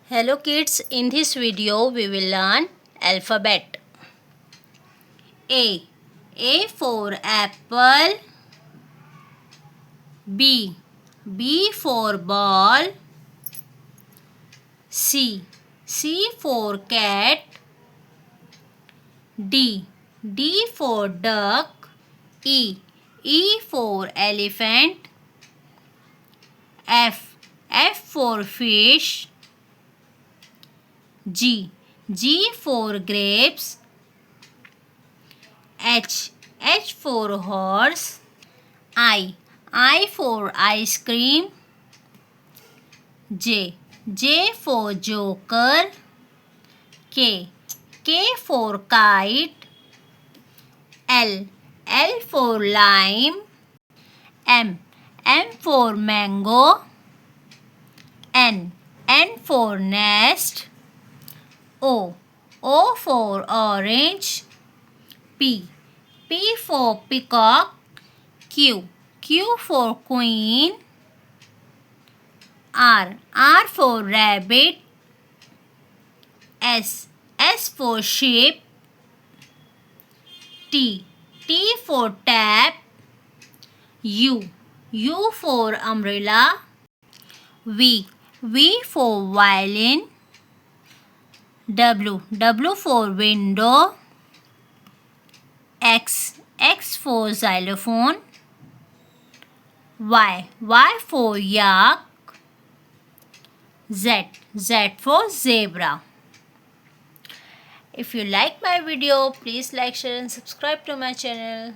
Hello kids, in this video we will learn alphabet. A. A for apple. B. B for ball. C. C for cat. D. D for duck. E. E for elephant. F. F for fish. G. G for grapes. H. H for horse. I. I for ice cream. J. J for joker. K. K for kite. L. L for lime. M. M for mango. N. N for nest. O. O for orange. P. P for peacock. Q. Q for queen. R. R for rabbit. S. S for sheep. T. T for tap. U. U for umbrella. V. V for violin. W. W for window. X. X for xylophone. Y. Y for yak. Z. Z for zebra. If you like my video, please like, share and subscribe to my channel.